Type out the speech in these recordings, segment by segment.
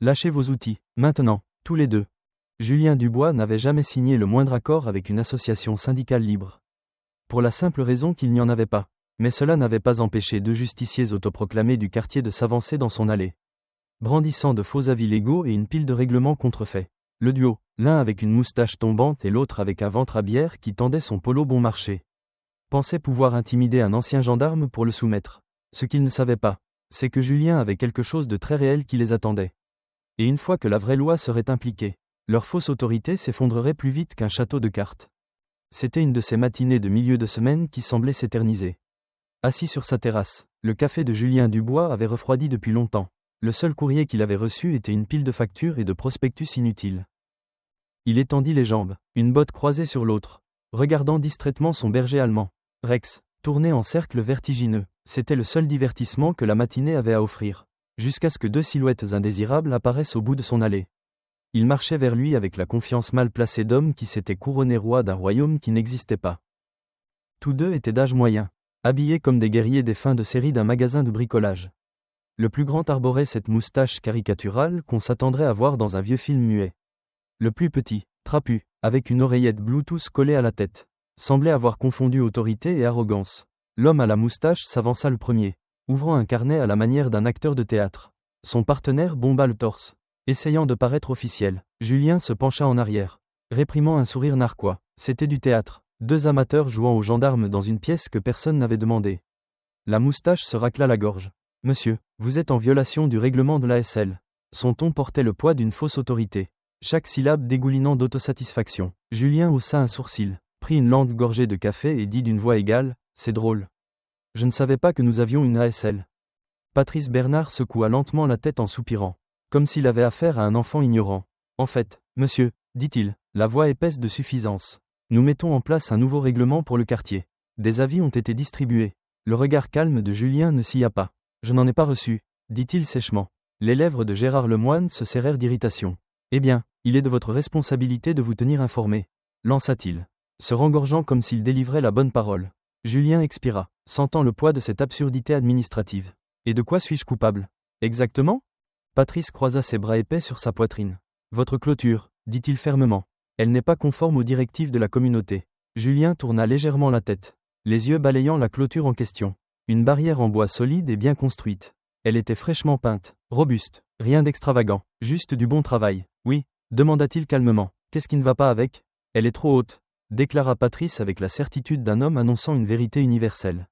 Lâchez vos outils, maintenant, tous les deux. Julien Dubois n'avait jamais signé le moindre accord avec une association syndicale libre. Pour la simple raison qu'il n'y en avait pas. Mais cela n'avait pas empêché deux justiciers autoproclamés du quartier de s'avancer dans son allée, brandissant de faux avis légaux et une pile de règlements contrefaits. Le duo, l'un avec une moustache tombante et l'autre avec un ventre à bière qui tendait son polo bon marché, pensait pouvoir intimider un ancien gendarme pour le soumettre. Ce qu'ils ne savaient pas, c'est que Julien avait quelque chose de très réel qui les attendait. Et une fois que la vraie loi serait impliquée, leur fausse autorité s'effondrerait plus vite qu'un château de cartes. C'était une de ces matinées de milieu de semaine qui semblaient s'éterniser. Assis sur sa terrasse, le café de Julien Dubois avait refroidi depuis longtemps. Le seul courrier qu'il avait reçu était une pile de factures et de prospectus inutiles. Il étendit les jambes, une botte croisée sur l'autre, regardant distraitement son berger allemand. Rex, tourné en cercle vertigineux, c'était le seul divertissement que la matinée avait à offrir, jusqu'à ce que deux silhouettes indésirables apparaissent au bout de son allée. Il marchait vers lui avec la confiance mal placée d'homme qui s'était couronné roi d'un royaume qui n'existait pas. Tous deux étaient d'âge moyen, habillés comme des guerriers des fins de série d'un magasin de bricolage. Le plus grand arborait cette moustache caricaturale qu'on s'attendrait à voir dans un vieux film muet. Le plus petit, trapu, avec une oreillette Bluetooth collée à la tête, semblait avoir confondu autorité et arrogance. L'homme à la moustache s'avança le premier, ouvrant un carnet à la manière d'un acteur de théâtre. Son partenaire bomba le torse, essayant de paraître officiel. Julien se pencha en arrière, réprimant un sourire narquois. C'était du théâtre, deux amateurs jouant aux gendarmes dans une pièce que personne n'avait demandé. La moustache se racla la gorge. « Monsieur, vous êtes en violation du règlement de l'ASL. » Son ton portait le poids d'une fausse autorité, chaque syllabe dégoulinant d'autosatisfaction. Julien haussa un sourcil, prit une longue gorgée de café et dit d'une voix égale, « C'est drôle. Je ne savais pas que nous avions une ASL. » Patrice Bernard secoua lentement la tête en soupirant, comme s'il avait affaire à un enfant ignorant. « En fait, monsieur, dit-il, la voix épaisse de suffisance. Nous mettons en place un nouveau règlement pour le quartier. Des avis ont été distribués. » Le regard calme de Julien ne scia pas. « Je n'en ai pas reçu, dit-il sèchement. Les lèvres de Gérard Lemoine se serrèrent d'irritation. Eh bien, il est de votre responsabilité de vous tenir informé, lança-t-il, se rengorgeant comme s'il délivrait la bonne parole. Julien expira, sentant le poids de cette absurdité administrative. Et de quoi suis-je coupable? Exactement? Patrice croisa ses bras épais sur sa poitrine. Votre clôture, dit-il fermement. Elle n'est pas conforme aux directives de la communauté. Julien tourna légèrement la tête, les yeux balayant la clôture en question. Une barrière en bois solide et bien construite. Elle était fraîchement peinte, robuste, rien d'extravagant, juste du bon travail. Oui, demanda-t-il calmement. Qu'est-ce qui ne va pas avec? Elle est trop haute, déclara Patrice avec la certitude d'un homme annonçant une vérité universelle.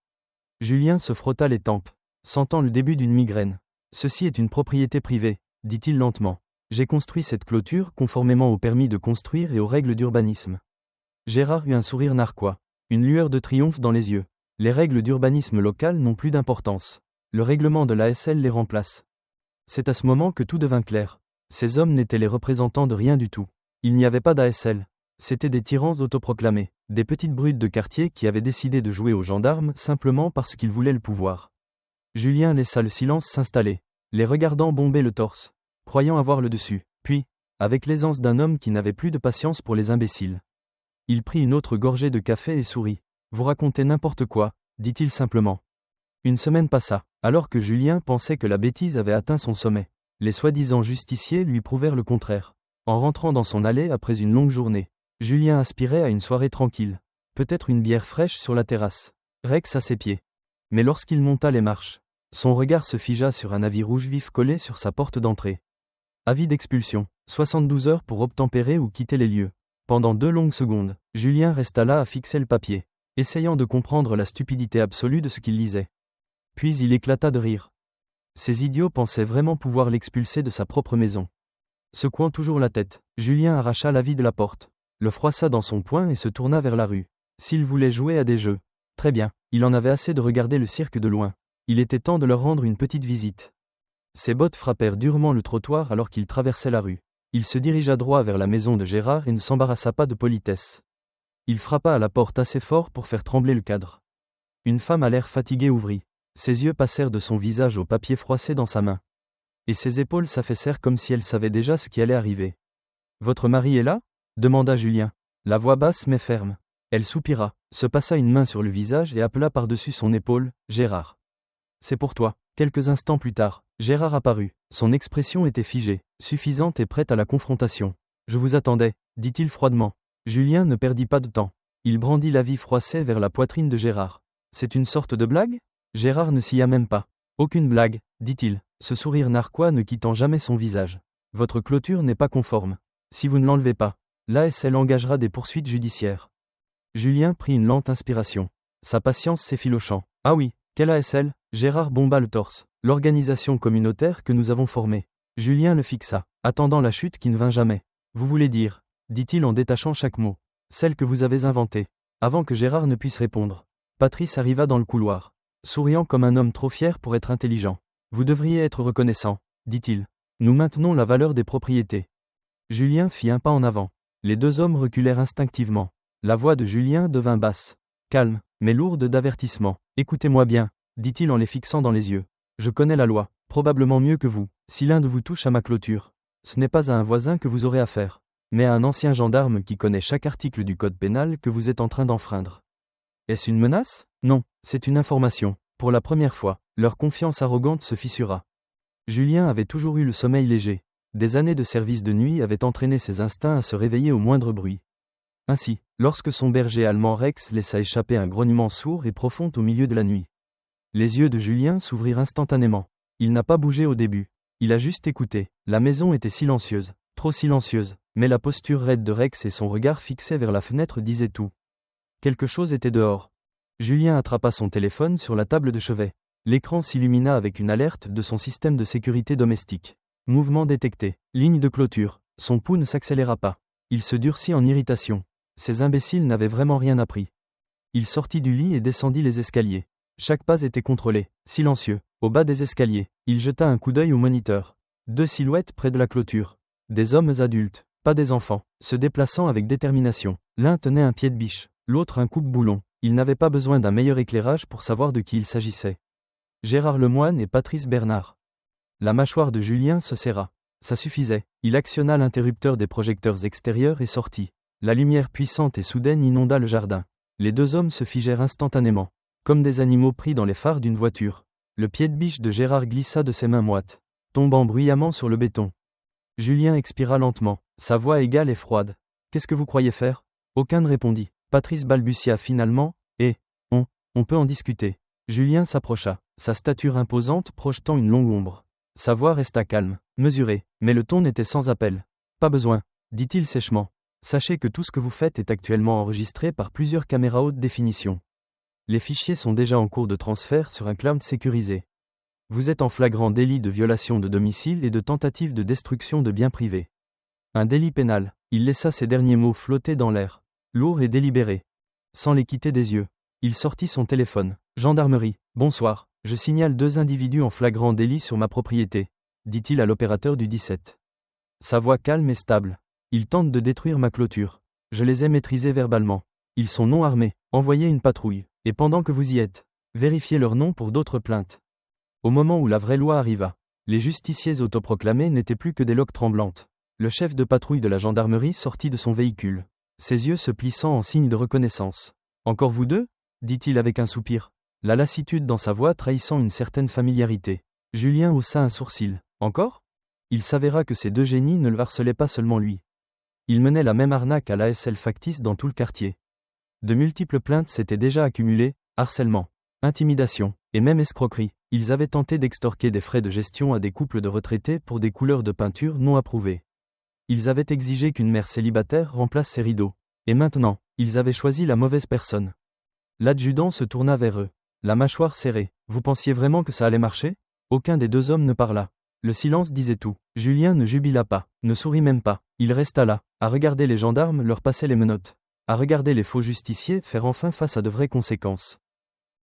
Julien se frotta les tempes, sentant le début d'une migraine. Ceci est une propriété privée, dit-il lentement. J'ai construit cette clôture conformément au permis de construire et aux règles d'urbanisme. Gérard eut un sourire narquois, une lueur de triomphe dans les yeux. Les règles d'urbanisme local n'ont plus d'importance. Le règlement de l'ASL les remplace. C'est à ce moment que tout devint clair. Ces hommes n'étaient les représentants de rien du tout. Il n'y avait pas d'ASL. C'étaient des tyrans autoproclamés, des petites brutes de quartier qui avaient décidé de jouer aux gendarmes simplement parce qu'ils voulaient le pouvoir. Julien laissa le silence s'installer, les regardant bomber le torse, croyant avoir le dessus, puis, avec l'aisance d'un homme qui n'avait plus de patience pour les imbéciles, il prit une autre gorgée de café et sourit. Vous racontez n'importe quoi, dit-il simplement. Une semaine passa, alors que Julien pensait que la bêtise avait atteint son sommet. Les soi-disant justiciers lui prouvèrent le contraire. En rentrant dans son allée après une longue journée, Julien aspirait à une soirée tranquille, peut-être une bière fraîche sur la terrasse. Rex à ses pieds. Mais lorsqu'il monta les marches, son regard se figea sur un avis rouge vif collé sur sa porte d'entrée. Avis d'expulsion, 72 heures pour obtempérer ou quitter les lieux. Pendant 2 longues secondes, Julien resta là à fixer le papier, essayant de comprendre la stupidité absolue de ce qu'il lisait. Puis il éclata de rire. Ces idiots pensaient vraiment pouvoir l'expulser de sa propre maison. Secouant toujours la tête, Julien arracha la vie de la porte, le froissa dans son poing et se tourna vers la rue. S'il voulait jouer à des jeux, très bien, il en avait assez de regarder le cirque de loin. Il était temps de leur rendre une petite visite. Ses bottes frappèrent durement le trottoir alors qu'il traversait la rue. Il se dirigea droit vers la maison de Gérard et ne s'embarrassa pas de politesse. Il frappa à la porte assez fort pour faire trembler le cadre. Une femme à l'air fatigué ouvrit. Ses yeux passèrent de son visage au papier froissé dans sa main. Et ses épaules s'affaissèrent comme si elle savait déjà ce qui allait arriver. « Votre mari est là ?» demanda Julien, la voix basse mais ferme. Elle soupira, se passa une main sur le visage et appela par-dessus son épaule, « Gérard. » « C'est pour toi. » Quelques instants plus tard, Gérard apparut, Son expression était figée, suffisante et prête à la confrontation. Je vous attendais, dit-il froidement. Julien ne perdit pas de temps. Il brandit l'avis froissé vers la poitrine de Gérard. C'est une sorte de blague ? Gérard ne s'y a même pas. Aucune blague, dit-il, ce sourire narquois ne quittant jamais son visage. Votre clôture n'est pas conforme. Si vous ne l'enlevez pas, l'ASL engagera des poursuites judiciaires. Julien prit une lente inspiration. Sa patience s'effilochant. Ah oui, quelle ASL ? Gérard bomba le torse. L'organisation communautaire que nous avons formée. Julien le fixa, attendant la chute qui ne vint jamais. Vous voulez dire, dit-il en détachant chaque mot. Celle que vous avez inventée. Avant que Gérard ne puisse répondre, Patrice arriva dans le couloir, souriant comme un homme trop fier pour être intelligent. Vous devriez être reconnaissant, dit-il. Nous maintenons la valeur des propriétés. Julien fit un pas en avant. Les deux hommes reculèrent instinctivement. La voix de Julien devint basse, calme, mais lourde d'avertissement. Écoutez-moi bien, dit-il en les fixant dans les yeux. Je connais la loi, probablement mieux que vous. Si l'un de vous touche à ma clôture, ce n'est pas à un voisin que vous aurez affaire, mais à un ancien gendarme qui connaît chaque article du code pénal que vous êtes en train d'enfreindre. Est-ce une menace ? Non, c'est une information. Pour la première fois, leur confiance arrogante se fissura. Julien avait toujours eu le sommeil léger. Des années de service de nuit avaient entraîné ses instincts à se réveiller au moindre bruit. Ainsi, lorsque son berger allemand Rex laissa échapper un grognement sourd et profond au milieu de la nuit, les yeux de Julien s'ouvrirent instantanément. Il n'a pas bougé au début. Il a juste écouté. La maison était silencieuse, trop silencieuse, mais la posture raide de Rex et son regard fixé vers la fenêtre disaient tout. Quelque chose était dehors. Julien attrapa son téléphone sur la table de chevet. L'écran s'illumina avec une alerte de son système de sécurité domestique. Mouvement détecté. Ligne de clôture. Son pouls ne s'accéléra pas. Il se durcit en irritation. Ces imbéciles n'avaient vraiment rien appris. Il sortit du lit et descendit les escaliers. Chaque pas était contrôlé, silencieux. Au bas des escaliers, il jeta un coup d'œil au moniteur. Deux silhouettes près de la clôture. Des hommes adultes, pas des enfants, se déplaçant avec détermination. L'un tenait un pied de biche, l'autre un coupe-boulon. Il n'avait pas besoin d'un meilleur éclairage pour savoir de qui il s'agissait. Gérard Lemoine et Patrice Bernard. La mâchoire de Julien se serra. Ça suffisait. Il actionna l'interrupteur des projecteurs extérieurs et sortit. La lumière puissante et soudaine inonda le jardin. Les deux hommes se figèrent instantanément, comme des animaux pris dans les phares d'une voiture. Le pied de biche de Gérard glissa de ses mains moites, tombant bruyamment sur le béton. Julien expira lentement, sa voix égale et froide. « Qu'est-ce que vous croyez faire ?» Aucun ne répondit. Patrice balbutia finalement, « on peut en discuter. » Julien s'approcha, sa stature imposante projetant une longue ombre. Sa voix resta calme, mesurée, mais le ton n'était sans appel. « Pas besoin, » dit-il sèchement. « Sachez que tout ce que vous faites est actuellement enregistré par plusieurs caméras haute définition. Les fichiers sont déjà en cours de transfert sur un cloud sécurisé. Vous êtes en flagrant délit de violation de domicile et de tentative de destruction de biens privés. Un délit pénal. » Il laissa ces derniers mots flotter dans l'air, lourd et délibéré. Sans les quitter des yeux, il sortit son téléphone. « Gendarmerie, bonsoir, je signale deux individus en flagrant délit sur ma propriété, » dit-il à l'opérateur du 17. Sa voix calme et stable. « Ils tentent de détruire ma clôture. Je les ai maîtrisés verbalement. Ils sont non armés. Envoyez une patrouille. Et pendant que vous y êtes, vérifiez leur nom pour d'autres plaintes. » Au moment où la vraie loi arriva, les justiciers autoproclamés n'étaient plus que des loques tremblantes. Le chef de patrouille de la gendarmerie sortit de son véhicule, ses yeux se plissant en signe de reconnaissance. « Encore vous deux ?» dit-il avec un soupir, la lassitude dans sa voix trahissant une certaine familiarité. Julien haussa un sourcil. « Encore ?» Il s'avéra que ces deux génies ne le harcelaient pas seulement lui. Ils menaient la même arnaque à l'ASL factice dans tout le quartier. De multiples plaintes s'étaient déjà accumulées, harcèlement, intimidation, et même escroquerie. Ils avaient tenté d'extorquer des frais de gestion à des couples de retraités pour des couleurs de peinture non approuvées. Ils avaient exigé qu'une mère célibataire remplace ses rideaux. Et maintenant, ils avaient choisi la mauvaise personne. L'adjudant se tourna vers eux, la mâchoire serrée. « Vous pensiez vraiment que ça allait marcher ?» Aucun des deux hommes ne parla. Le silence disait tout. Julien ne jubila pas, ne sourit même pas. Il resta là, à regarder les gendarmes leur passer les menottes, à regarder les faux justiciers faire enfin face à de vraies conséquences.